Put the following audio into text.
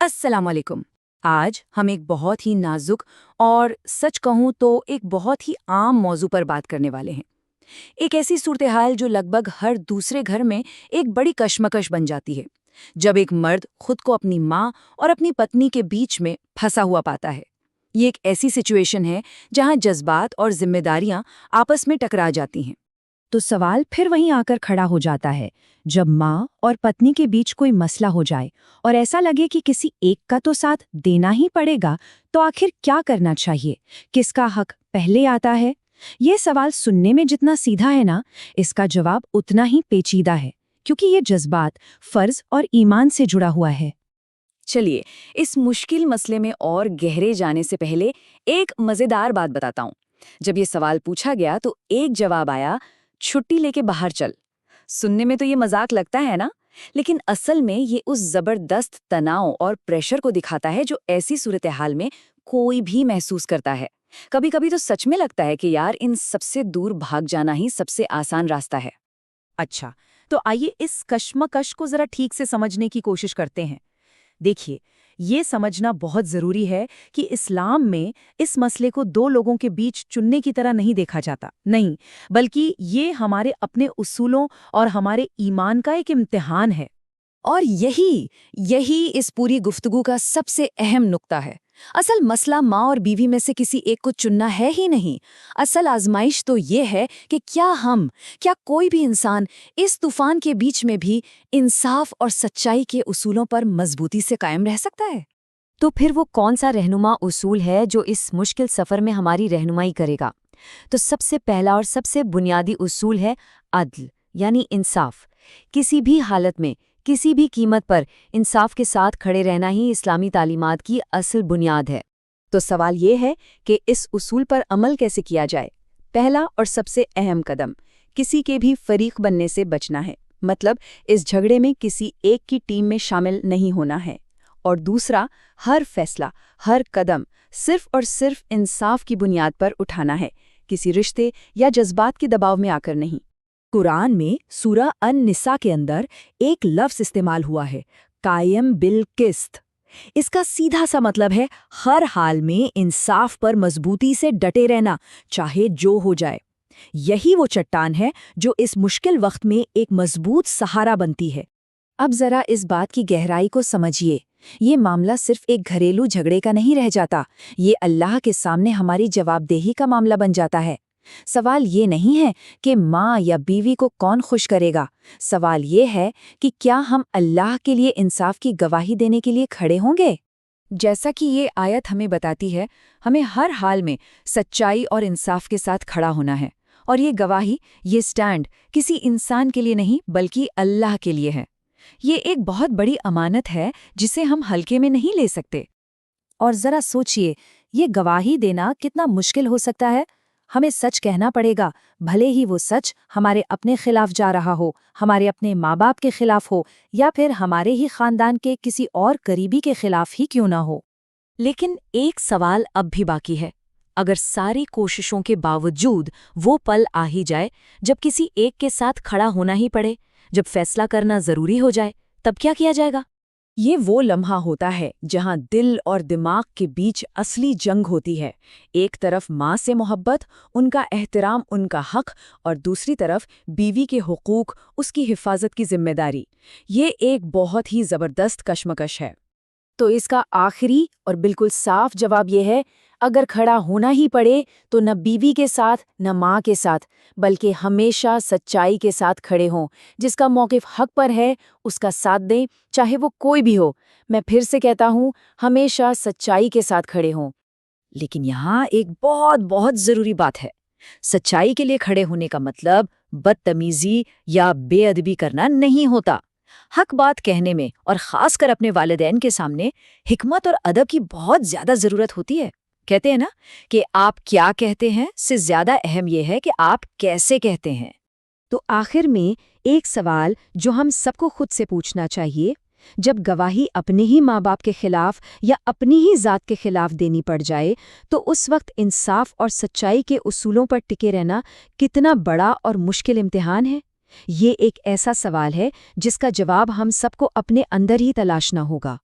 السلام علیکم۔ آج ہم ایک بہت ہی نازک اور سچ کہوں تو ایک بہت ہی عام موضوع پر بات کرنے والے ہیں۔ ایک ایسی صورتحال جو لگ بھگ ہر دوسرے گھر میں ایک بڑی کشمکش بن جاتی ہے، جب ایک مرد خود کو اپنی ماں اور اپنی پتنی کے بیچ میں پھنسا ہوا پاتا ہے۔ یہ ایک ایسی سچویشن ہے جہاں جذبات اور ذمہ داریاں آپس میں ٹکرا جاتی ہیں۔ تو سوال پھر وہیں آ کر کھڑا ہو جاتا ہے، جب ماں اور پتنی کے بیچ کوئی مسئلہ ہو جائے اور ایسا لگے کہ کسی ایک کا تو ساتھ دینا ہی پڑے گا، تو آخر کیا کرنا چاہیے؟ کس کا حق پہلے آتا ہے؟ یہ سوال سننے میں جتنا سیدھا ہے نا، اس کا جواب اتنا ہی پیچیدہ ہے، کیونکہ یہ جذبات، فرض اور ایمان سے جڑا ہوا ہے۔ چلیے اس مشکل مسئلے میں اور گہرے جانے سے پہلے ایک مزیدار بات بتاتا ہوں۔ جب یہ سوال پوچھا گیا تو ایک جواب آیا، چھٹی لے کے باہر چل۔ سننے میں تو یہ مذاق لگتا ہے نا، لیکن اصل میں یہ اس زبردست تناؤ اور پریشر کو دکھاتا ہے جو ایسی صورتحال میں کوئی بھی محسوس کرتا ہے۔ کبھی کبھی تو سچ میں لگتا ہے کہ یار ان سب سے دور بھاگ جانا ہی سب سے آسان راستہ ہے۔ اچھا، تو آئیے اس کشمکش کو ذرا ٹھیک سے سمجھنے کی کوشش کرتے ہیں۔ دیکھیے، یہ سمجھنا بہت ضروری ہے کہ اسلام میں اس مسئلے کو دو لوگوں کے بیچ چننے کی طرح نہیں دیکھا جاتا، نہیں، بلکہ یہ ہمارے اپنے اصولوں اور ہمارے ایمان کا ایک امتحان ہے۔ اور یہی اس پوری گفتگو کا سب سے اہم نقطہ ہے۔ اصل مسئلہ ماں اور بیوی میں سے کسی ایک کو چننا ہے ہی نہیں۔ اصل آزمائش تو یہ ہے کہ کیا کوئی بھی انسان اس طوفان کے بیچ میں بھی انصاف اور سچائی کے اصولوں پر مضبوطی سے قائم رہ سکتا ہے؟ تو پھر وہ کون سا رہنما اصول ہے جو اس مشکل سفر میں ہماری رہنمائی کرے گا؟ تو سب سے پہلا اور سب سے بنیادی اصول ہے عدل، یعنی انصاف۔ کسی بھی حالت میں، کسی بھی قیمت پر انصاف کے ساتھ کھڑے رہنا ہی اسلامی تعلیمات کی اصل بنیاد ہے۔ تو سوال یہ ہے کہ اس اصول پر عمل کیسے کیا جائے؟ پہلا اور سب سے اہم قدم، کسی کے بھی فریق بننے سے بچنا ہے، مطلب اس جھگڑے میں کسی ایک کی ٹیم میں شامل نہیں ہونا ہے۔ اور دوسرا، ہر فیصلہ، ہر قدم صرف اور صرف انصاف کی بنیاد پر اٹھانا ہے، کسی رشتے یا جذبات کے دباؤ میں آ کر نہیں۔ قرآن میں سورہ النساء کے اندر ایک لفظ استعمال ہوا ہے، قائم بالقسط۔ اس کا سیدھا سا مطلب ہے ہر حال میں انصاف پر مضبوطی سے ڈٹے رہنا، چاہے جو ہو جائے۔ یہی وہ چٹان ہے جو اس مشکل وقت میں ایک مضبوط سہارا بنتی ہے۔ اب ذرا اس بات کی گہرائی کو سمجھیے۔ یہ معاملہ صرف ایک گھریلو جھگڑے کا نہیں رہ جاتا، یہ اللہ کے سامنے ہماری جواب دہی کا معاملہ بن جاتا ہے۔ سوال یہ نہیں ہے کہ ماں یا بیوی کو کون خوش کرے گا، سوال یہ ہے کہ کیا ہم اللہ کے لیے انصاف کی گواہی دینے کے لیے کھڑے ہوں گے؟ جیسا کہ یہ آیت ہمیں بتاتی ہے، ہمیں ہر حال میں سچائی اور انصاف کے ساتھ کھڑا ہونا ہے، اور یہ گواہی، یہ سٹینڈ کسی انسان کے لیے نہیں بلکہ اللہ کے لیے ہے۔ یہ ایک بہت بڑی امانت ہے جسے ہم ہلکے میں نہیں لے سکتے۔ اور ذرا سوچئے، یہ گواہی دینا کتنا مشکل ہو سکتا ہے۔ ہمیں سچ کہنا پڑے گا، بھلے ہی وہ سچ ہمارے اپنے خلاف جا رہا ہو، ہمارے اپنے ماں باپ کے خلاف ہو، یا پھر ہمارے ہی خاندان کے کسی اور قریبی کے خلاف ہی کیوں نہ ہو۔ لیکن ایک سوال اب بھی باقی ہے۔ اگر ساری کوششوں کے باوجود وہ پل آ ہی جائے جب کسی ایک کے ساتھ کھڑا ہونا ہی پڑے، جب فیصلہ کرنا ضروری ہو جائے، تب کیا کیا جائے گا؟ یہ وہ لمحہ ہوتا ہے جہاں دل اور دماغ کے بیچ اصلی جنگ ہوتی ہے۔ ایک طرف ماں سے محبت، ان کا احترام، ان کا حق، اور دوسری طرف بیوی کے حقوق، اس کی حفاظت کی ذمہ داری۔ یہ ایک بہت ہی زبردست کشمکش ہے۔ تو اس کا آخری اور بالکل صاف جواب یہ ہے، اگر کھڑا ہونا ہی پڑے تو نہ بیوی کے ساتھ نہ ماں کے ساتھ، بلکہ ہمیشہ سچائی کے ساتھ کھڑے ہوں۔ جس کا موقف حق پر ہے اس کا ساتھ دیں، چاہے وہ کوئی بھی ہو۔ میں پھر سے کہتا ہوں، ہمیشہ سچائی کے ساتھ کھڑے ہوں۔ لیکن یہاں ایک بہت ضروری بات ہے۔ سچائی کے لیے کھڑے ہونے کا مطلب بدتمیزی یا بے ادبی کرنا نہیں ہوتا۔ حق بات کہنے میں، اور خاص کر اپنے والدین کے سامنے، حکمت اور ادب کی بہت زیادہ ضرورت ہوتی ہے۔ کہتے ہیں نا کہ آپ کیا کہتے ہیں سے زیادہ اہم یہ ہے کہ آپ کیسے کہتے ہیں۔ تو آخر میں ایک سوال جو ہم سب کو خود سے پوچھنا چاہیے، جب گواہی اپنے ہی ماں باپ کے خلاف یا اپنی ہی ذات کے خلاف دینی پڑ جائے، تو اس وقت انصاف اور سچائی کے اصولوں پر ٹکے رہنا کتنا بڑا اور مشکل امتحان ہے؟ یہ ایک ایسا سوال ہے جس کا جواب ہم سب کو اپنے اندر ہی تلاشنا ہوگا۔